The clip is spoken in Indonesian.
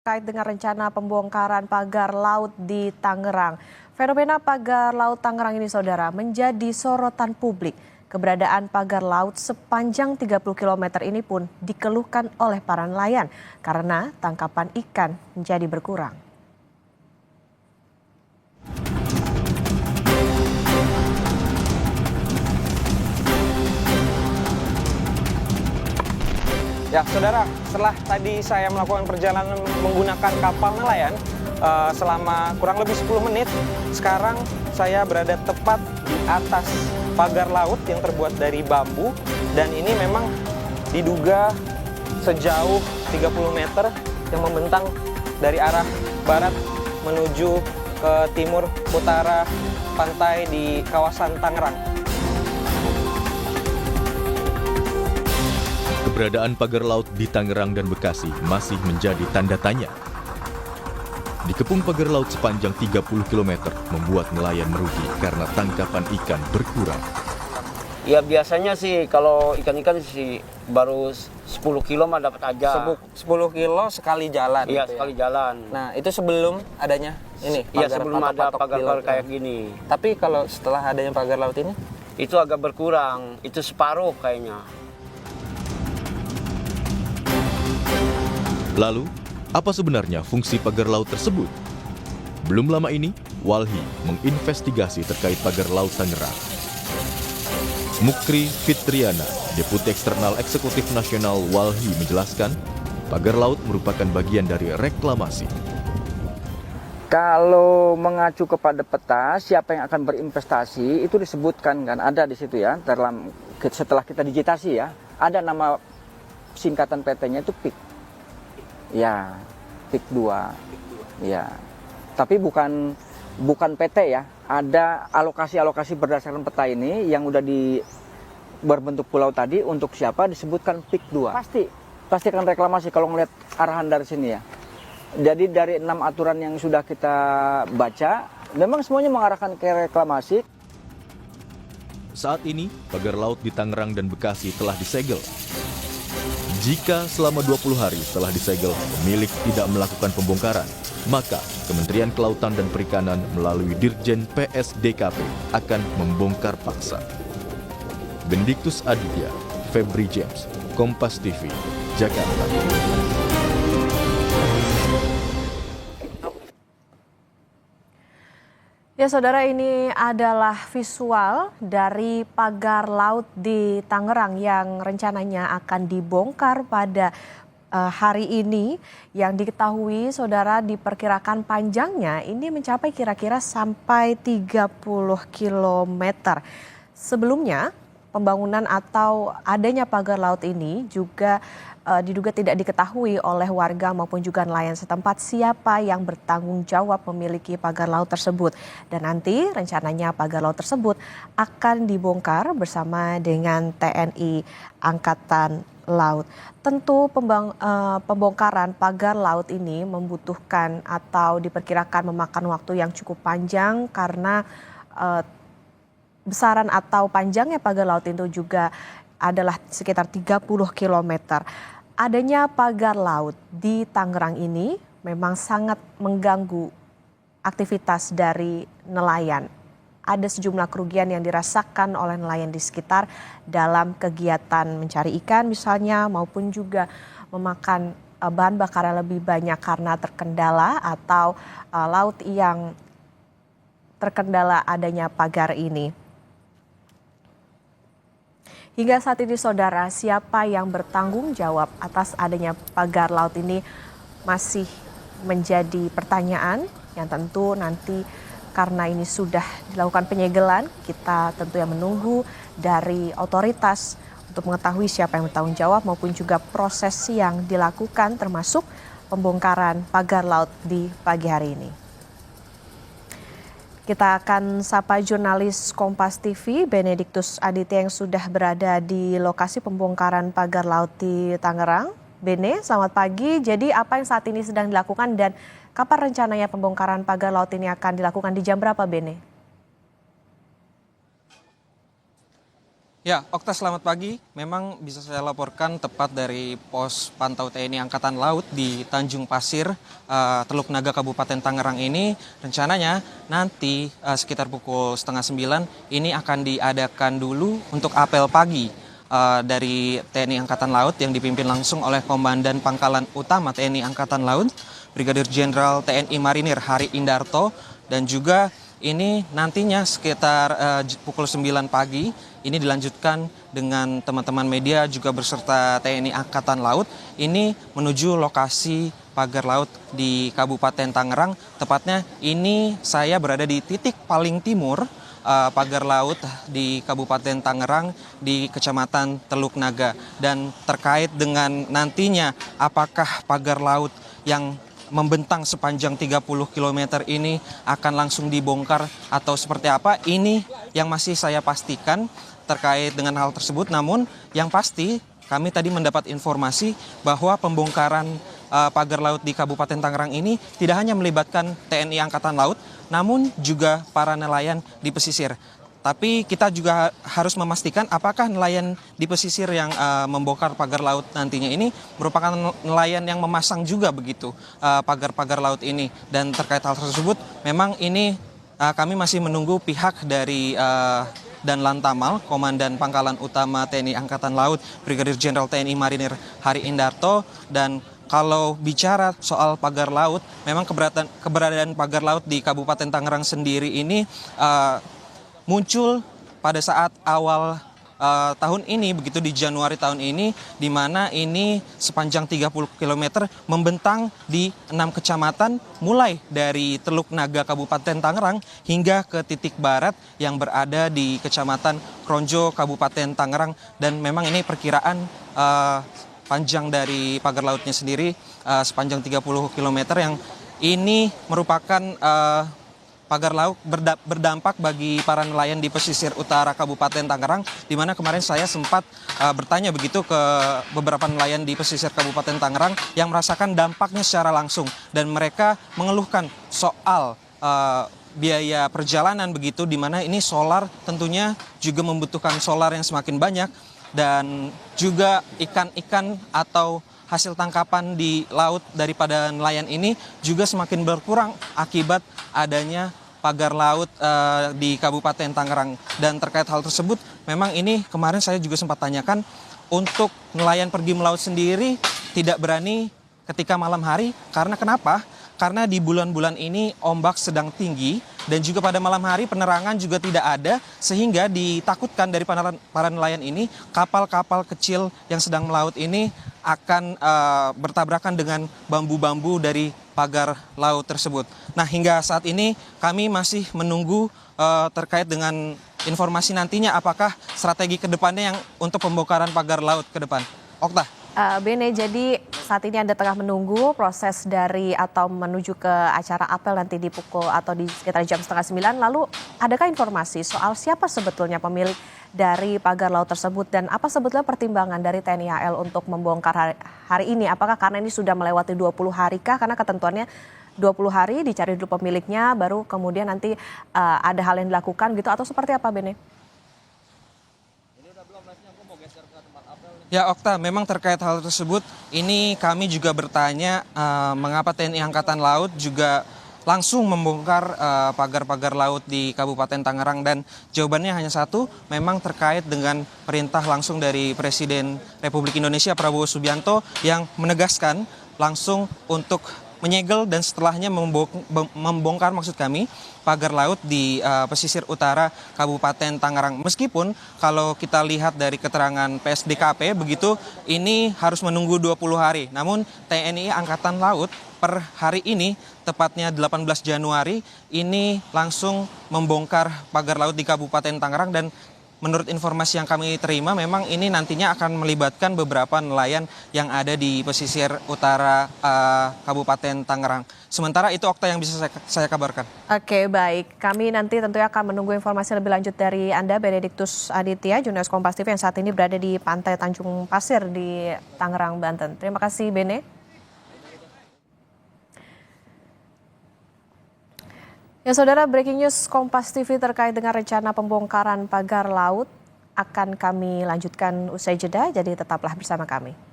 Terkait dengan rencana pembongkaran pagar laut di Tangerang. Fenomena pagar laut Tangerang ini, saudara, menjadi sorotan publik. Keberadaan pagar laut sepanjang 30 km ini pun dikeluhkan oleh para nelayan karena tangkapan ikan menjadi berkurang. Ya, saudara, setelah tadi saya melakukan perjalanan menggunakan kapal nelayan selama kurang lebih 10 menit, sekarang saya berada tepat di atas pagar laut yang terbuat dari bambu, dan ini memang diduga sejauh 30 meter yang membentang dari arah barat menuju ke timur utara pantai di kawasan Tangerang. Keberadaan pagar laut di Tangerang dan Bekasi masih menjadi tanda tanya. Dikepung pagar laut sepanjang 30 km membuat nelayan merugi karena tangkapan ikan berkurang. Ya biasanya sih kalau ikan-ikan sih baru 10 kilo mah dapat aja. 10 kilo sekali jalan. Iya, gitu sekali ya. jalan. Nah, itu sebelum adanya ini Iya, pagar sebelum ada patok pagar di laut kayak ini. gini. Tapi kalau setelah adanya pagar laut ini, Itu agak berkurang. Itu separuh kayaknya. Lalu, apa sebenarnya fungsi pagar laut tersebut? Belum lama ini, Walhi menginvestigasi terkait pagar laut Tangerang. Mukri Fitriana, Deputi Eksternal Eksekutif Nasional Walhi menjelaskan, pagar laut merupakan bagian dari reklamasi. Kalau mengacu kepada peta, siapa yang akan berinvestasi itu disebutkan kan, ada di situ ya, setelah kita digitasi ya, ada nama singkatan PT-nya itu PIK. Ya, PIK 2. Ya. Tapi bukan PT ya. Ada alokasi-alokasi berdasarkan peta ini yang udah berbentuk pulau tadi untuk siapa disebutkan PIK 2. Pasti akan reklamasi kalau ngelihat arahan dari sini ya. Jadi dari 6 aturan yang sudah kita baca, memang semuanya mengarahkan ke reklamasi. Saat ini, pagar laut di Tangerang dan Bekasi telah disegel. Jika selama 20 hari setelah disegel, pemilik tidak melakukan pembongkaran, maka Kementerian Kelautan dan Perikanan melalui Dirjen PSDKP akan membongkar paksa. Benediktus Aditya, Febri James, Kompas TV, Jakarta. Ya, saudara, ini adalah visual dari pagar laut di Tangerang yang rencananya akan dibongkar pada hari ini. Yang diketahui, saudara, diperkirakan panjangnya ini mencapai kira-kira sampai 30 km. Sebelumnya, pembangunan atau adanya pagar laut ini juga diduga tidak diketahui oleh warga maupun juga nelayan setempat siapa yang bertanggung jawab memiliki pagar laut tersebut. Dan nanti rencananya pagar laut tersebut akan dibongkar bersama dengan TNI Angkatan Laut. Tentu pembongkaran pagar laut ini membutuhkan atau diperkirakan memakan waktu yang cukup panjang karena besaran atau panjangnya pagar laut itu juga adalah sekitar 30 km. Adanya pagar laut di Tangerang ini memang sangat mengganggu aktivitas dari nelayan. Ada sejumlah kerugian yang dirasakan oleh nelayan di sekitar dalam kegiatan mencari ikan misalnya, maupun juga memakan bahan bakar yang lebih banyak karena terkendala atau laut yang terkendala adanya pagar ini. Hingga saat ini, saudara, siapa yang bertanggung jawab atas adanya pagar laut ini masih menjadi pertanyaan yang tentu nanti karena ini sudah dilakukan penyegelan, kita tentu yang menunggu dari otoritas untuk mengetahui siapa yang bertanggung jawab maupun juga proses yang dilakukan termasuk pembongkaran pagar laut di pagi hari ini. Kita akan sapa jurnalis Kompas TV, Benediktus Aditya yang sudah berada di lokasi pembongkaran pagar laut di Tangerang. Bene, selamat pagi. Jadi apa yang saat ini sedang dilakukan dan kapan rencananya pembongkaran pagar laut ini akan dilakukan, di jam berapa, Bene? Ya, Okta selamat pagi. Memang bisa saya laporkan tepat dari pos pantau TNI Angkatan Laut di Tanjung Pasir, Teluk Naga, Kabupaten Tangerang ini. Rencananya nanti sekitar pukul setengah 9 ini akan diadakan dulu untuk apel pagi dari TNI Angkatan Laut yang dipimpin langsung oleh Komandan Pangkalan Utama TNI Angkatan Laut, Brigadir Jenderal TNI Marinir Hari Indarto, dan juga ini nantinya sekitar pukul 9 pagi ini dilanjutkan dengan teman-teman media juga beserta TNI Angkatan Laut ini menuju lokasi pagar laut di Kabupaten Tangerang. Tepatnya ini saya berada di titik paling timur pagar laut di Kabupaten Tangerang di Kecamatan Teluk Naga. Dan terkait dengan nantinya apakah pagar laut yang membentang sepanjang 30 km ini akan langsung dibongkar atau seperti apa, ini yang masih saya pastikan terkait dengan hal tersebut. Namun yang pasti kami tadi mendapat informasi bahwa pembongkaran pagar laut di Kabupaten Tangerang ini tidak hanya melibatkan TNI Angkatan Laut, namun juga para nelayan di pesisir. Tapi kita juga harus memastikan apakah nelayan di pesisir yang membongkar pagar laut nantinya ini merupakan nelayan yang memasang juga begitu pagar-pagar laut ini. Dan terkait hal tersebut memang ini kami masih menunggu pihak dari dan Lantamal, Komandan Pangkalan Utama TNI Angkatan Laut, Brigadir Jenderal TNI Marinir Hari Indarto. Dan kalau bicara soal pagar laut, memang keberadaan pagar laut di Kabupaten Tangerang sendiri ini muncul pada saat awal tahun ini, begitu di Januari tahun ini, di mana ini sepanjang 30 km membentang di 6 kecamatan, mulai dari Teluk Naga Kabupaten Tangerang hingga ke titik barat yang berada di Kecamatan Kronjo Kabupaten Tangerang. Dan memang ini perkiraan panjang dari pagar lautnya sendiri sepanjang 30 km yang ini merupakan pagar laut berdampak bagi para nelayan di pesisir utara Kabupaten Tangerang, di mana kemarin saya sempat bertanya begitu ke beberapa nelayan di pesisir Kabupaten Tangerang yang merasakan dampaknya secara langsung, dan mereka mengeluhkan soal biaya perjalanan begitu, di mana ini solar tentunya juga membutuhkan solar yang semakin banyak, dan juga ikan-ikan atau hasil tangkapan di laut daripada nelayan ini juga semakin berkurang akibat adanya pagar laut di Kabupaten Tangerang. Dan terkait hal tersebut, memang ini kemarin saya juga sempat tanyakan, untuk nelayan pergi melaut sendiri tidak berani ketika malam hari. Karena kenapa? Karena di bulan-bulan ini ombak sedang tinggi, dan juga pada malam hari penerangan juga tidak ada, sehingga ditakutkan dari para nelayan ini kapal-kapal kecil yang sedang melaut ini akan bertabrakan dengan bambu-bambu dari pagar laut tersebut. Nah, hingga saat ini kami masih menunggu terkait dengan informasi nantinya apakah strategi ke depannya yang untuk pembongkaran pagar laut ke depan. Okta. Bene, jadi saat ini Anda tengah menunggu proses dari atau menuju ke acara apel nanti di pukul atau di sekitar jam setengah 9. Lalu adakah informasi soal siapa sebetulnya pemilik dari pagar laut tersebut, dan apa sebetulnya pertimbangan dari TNI AL untuk membongkar hari ini? Apakah karena ini sudah melewati 20 hari kah? Karena ketentuannya 20 hari dicari dulu pemiliknya, baru kemudian nanti ada hal yang dilakukan gitu, atau seperti apa, Bene? Ya, Okta, memang terkait hal tersebut, ini kami juga bertanya mengapa TNI Angkatan Laut juga langsung membongkar pagar-pagar laut di Kabupaten Tangerang, dan jawabannya hanya satu, memang terkait dengan perintah langsung dari Presiden Republik Indonesia Prabowo Subianto yang menegaskan langsung untuk menyegel dan setelahnya membongkar maksud kami pagar laut di pesisir utara Kabupaten Tangerang. Meskipun kalau kita lihat dari keterangan PSDKP begitu, ini harus menunggu 20 hari. Namun TNI Angkatan Laut per hari ini, tepatnya 18 Januari, ini langsung membongkar pagar laut di Kabupaten Tangerang. Dan menurut informasi yang kami terima, memang ini nantinya akan melibatkan beberapa nelayan yang ada di pesisir utara Kabupaten Tangerang. Sementara itu, Okta, yang bisa saya kabarkan. Oke, baik. Kami nanti tentunya akan menunggu informasi lebih lanjut dari Anda, Benediktus Aditya, jurnalis Kompas TV yang saat ini berada di Pantai Tanjung Pasir di Tangerang, Banten. Terima kasih, Bene. Ya, saudara, breaking news Kompas TV terkait dengan rencana pembongkaran pagar laut akan kami lanjutkan usai jeda, jadi tetaplah bersama kami.